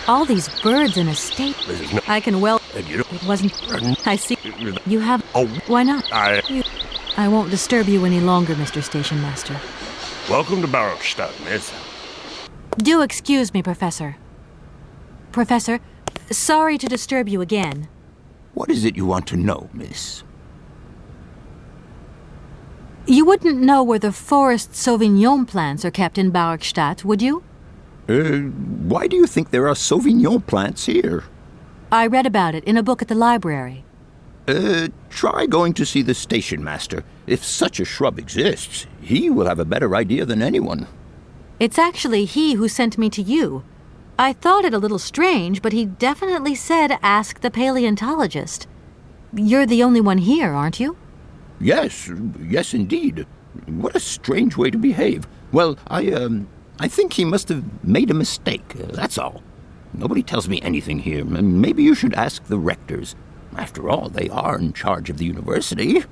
All these birds in a state. I can well. You It wasn't. I see. You have. Oh, Why not? I... I won't disturb you any longer, Mr. Station Master. Welcome to Barrockstadt, miss. Do excuse me, Professor. Professor, sorry to disturb you again. What is it you want to know, miss? You wouldn't know where the forest Sauvignon plants are kept in Barrockstadt, would you? Why do you think there are Sauvignon plants here? I read about it in a book at the library. Try going to see the station master. If such a shrub exists, he will have a better idea than anyone. It's actually he who sent me to you. I thought it a little strange, but he definitely said ask the paleontologist. You're the only one here, aren't you? Yes indeed. What a strange way to behave. Well, I think he must have made a mistake, that's all. Nobody tells me anything here, and maybe you should ask the rectors. After all, they are in charge of the university.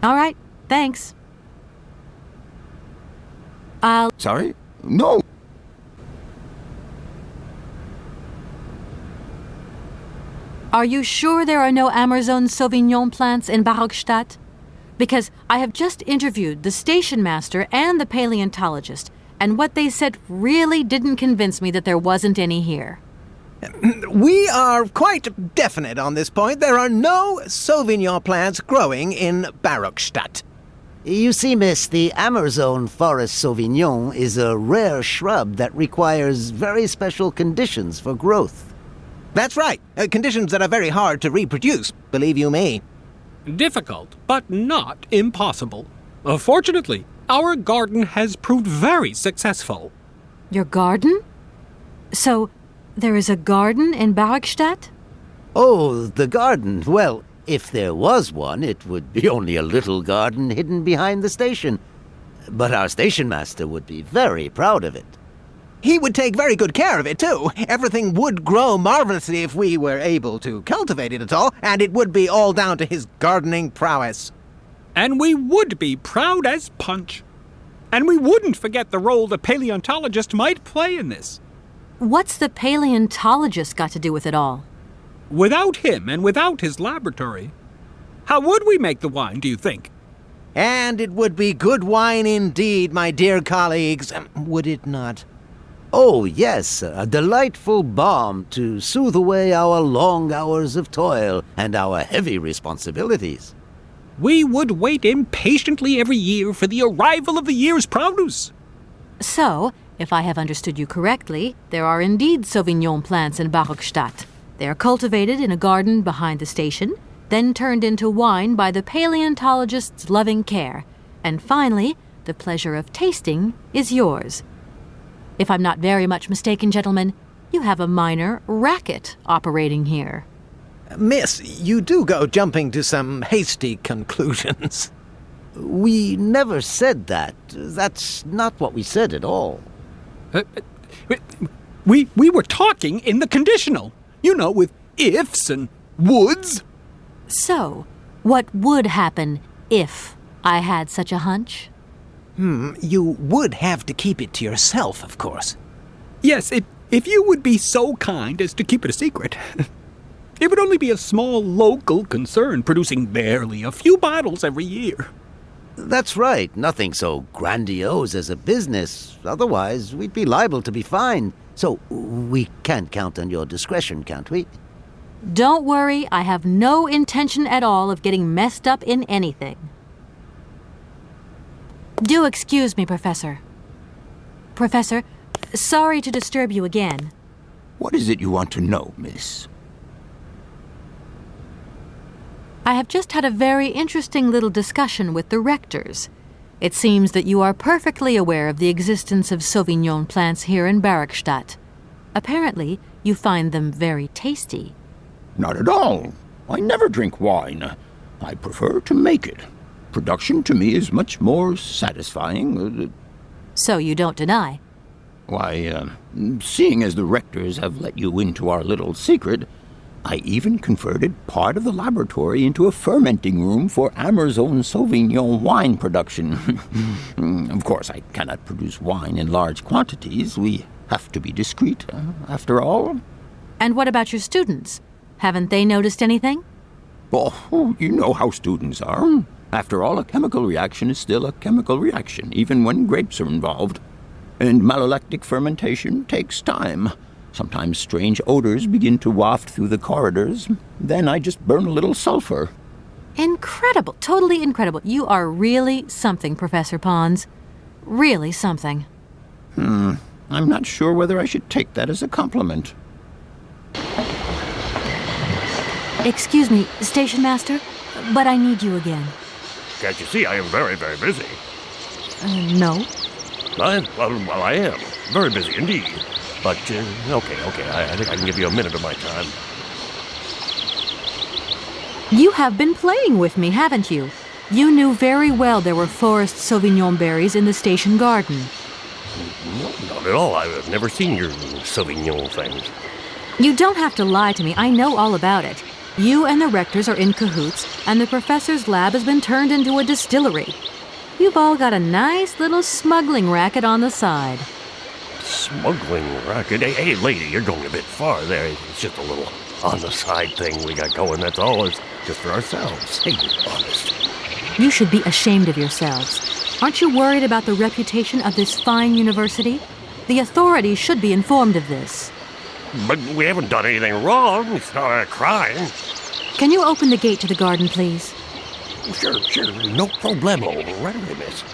All right, thanks. Sorry? No. Are you sure there are no Amazon Sauvignon plants in Barrockstadt? Because I have just interviewed the station master and the paleontologist, and what they said really didn't convince me that there wasn't any here. We are quite definite on this point. There are no Sauvignon plants growing in Barrockstadt. You see, miss, the Amazon forest Sauvignon is a rare shrub that requires very special conditions for growth. That's right. Conditions that are very hard to reproduce, believe you me. Difficult, but not impossible. Fortunately, our garden has proved very successful. Your garden? So, there is a garden in Barrockstadt? Oh, the garden. Well, if there was one, it would be only a little garden hidden behind the station. But our station master would be very proud of it. He would take very good care of it, too. Everything would grow marvelously if we were able to cultivate it at all, and it would be all down to his gardening prowess. And we would be proud as punch. And we wouldn't forget the role the paleontologist might play in this. What's the paleontologist got to do with it all? Without him and without his laboratory, how would we make the wine, do you think? And it would be good wine indeed, my dear colleagues, would it not? Oh, yes, a delightful balm to soothe away our long hours of toil and our heavy responsibilities. We would wait impatiently every year for the arrival of the year's produce. So, if I have understood you correctly, there are indeed Sauvignon plants in Barrockstadt. They are cultivated in a garden behind the station, then turned into wine by the paleontologist's loving care, and finally, the pleasure of tasting is yours. If I'm not very much mistaken, gentlemen, you have a minor racket operating here. Miss, you do go jumping to some hasty conclusions. We never said that. That's not what we said at all. We were talking in the conditional, with ifs and woulds. So, what would happen if I had such a hunch? You would have to keep it to yourself, of course. Yes, if you would be so kind as to keep it a secret. It would only be a small local concern, producing barely a few bottles every year. That's right. Nothing so grandiose as a business. Otherwise, we'd be liable to be fined. So, we can't count on your discretion, can't we? Don't worry, I have no intention at all of getting messed up in anything. Do excuse me, Professor. Professor, sorry to disturb you again. What is it you want to know, miss? I have just had a very interesting little discussion with the rectors. It seems that you are perfectly aware of the existence of Sauvignon plants here in Barrockstadt. Apparently, you find them very tasty. Not at all. I never drink wine. I prefer to make it. Production to me is much more satisfying. So you don't deny? Why, seeing as the rectors have let you into our little secret, I even converted part of the laboratory into a fermenting room for Amazon Sauvignon wine production. Of course, I cannot produce wine in large quantities. We have to be discreet, after all. And what about your students? Haven't they noticed anything? Oh, you know how students are. After all, a chemical reaction is still a chemical reaction, even when grapes are involved. And malolactic fermentation takes time. Sometimes strange odors begin to waft through the corridors. Then I just burn a little sulfur. Incredible. Totally incredible. You are really something, Professor Pons. Really something. I'm not sure whether I should take that as a compliment. Excuse me, Station Master, but I need you again. Can't you see I am very, very busy? No. Well, I am. Very busy indeed. But, okay, I think I can give you a minute of my time. You have been playing with me, haven't you? You knew very well there were forest Sauvignon berries in the station garden. No, not at all. I've never seen your Sauvignon things. You don't have to lie to me. I know all about it. You and the rectors are in cahoots, and the professor's lab has been turned into a distillery. You've all got a nice little smuggling racket on the side. Smuggling racket? Hey, lady, you're going a bit far there. It's just a little on-the-side thing we got going, that's all. It's just for ourselves. Hey, honest. You should be ashamed of yourselves. Aren't you worried about the reputation of this fine university? The authorities should be informed of this. But we haven't done anything wrong. It's not a crime. Can you open the gate to the garden, please? Sure. No problemo. Right away, miss.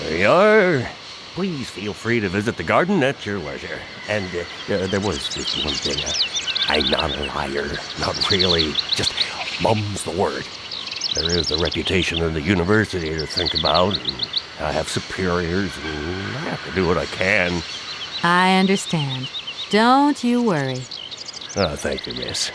There you are. Please feel free to visit the garden at your leisure. And there was just one thing. I'm not a liar. Not really. Just mum's the word. There is the reputation of the university to think about. And I have superiors, and I have to do what I can. I understand. Don't you worry. Thank you, miss.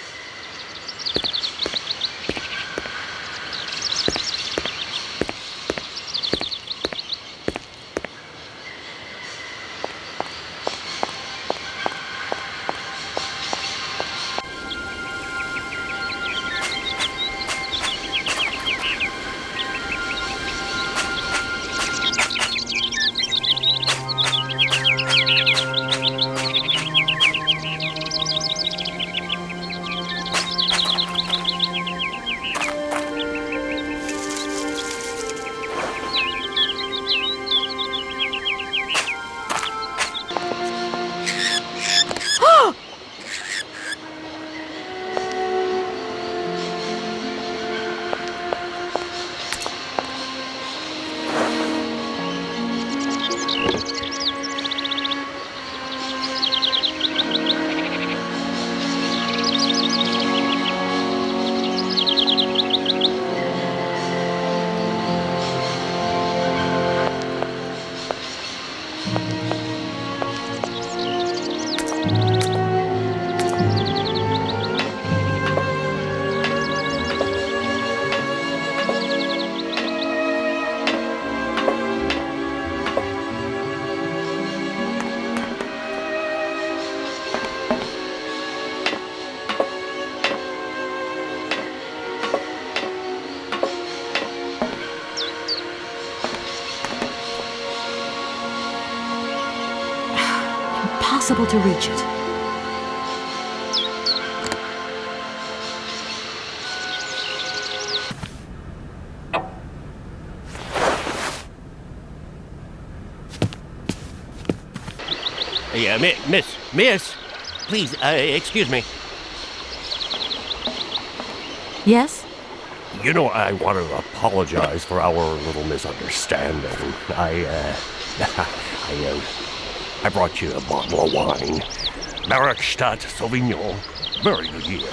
Impossible to reach it. Hey, miss, please, excuse me. Yes? You know, I want to apologize for our little misunderstanding. I brought you a bottle of wine. Markstadt Sauvignon. Very good year.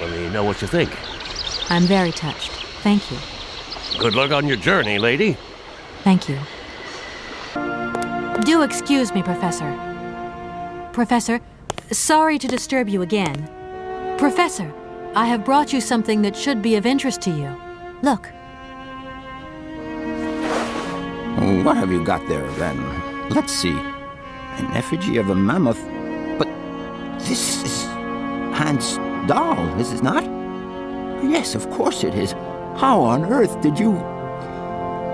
Let me know what you think. I'm very touched. Thank you. Good luck on your journey, lady. Thank you. Do excuse me, Professor. Professor, sorry to disturb you again. Professor, I have brought you something that should be of interest to you. Look. What have you got there, then? Let's see. An effigy of a mammoth. But this is Hans' doll, is it not? Yes, of course it is. How on earth did you...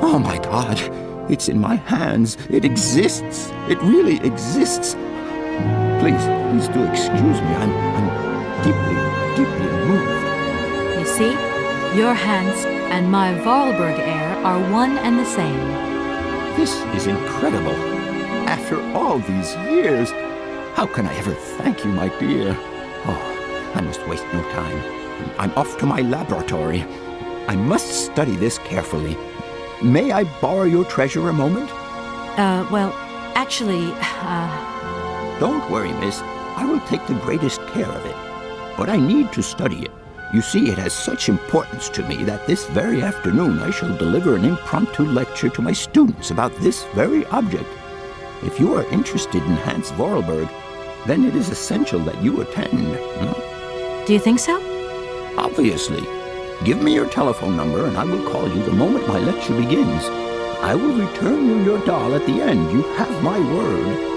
Oh, my God. It's in my hands. It exists. It really exists. Please do excuse me. I'm deeply moved. You see, your Hans and my Vorarlberg heir are one and the same. This is incredible. After all these years, how can I ever thank you, my dear? Oh, I must waste no time. I'm off to my laboratory. I must study this carefully. May I borrow your treasure a moment? Well, actually, Don't worry, miss. I will take the greatest care of it. But I need to study it. You see, it has such importance to me that this very afternoon I shall deliver an impromptu lecture to my students about this very object. If you are interested in Hans Vorarlberg, then it is essential that you attend. do you think so? Obviously. Give me your telephone number and I will call you the moment my lecture begins. I will return you your doll at the end. You have my word.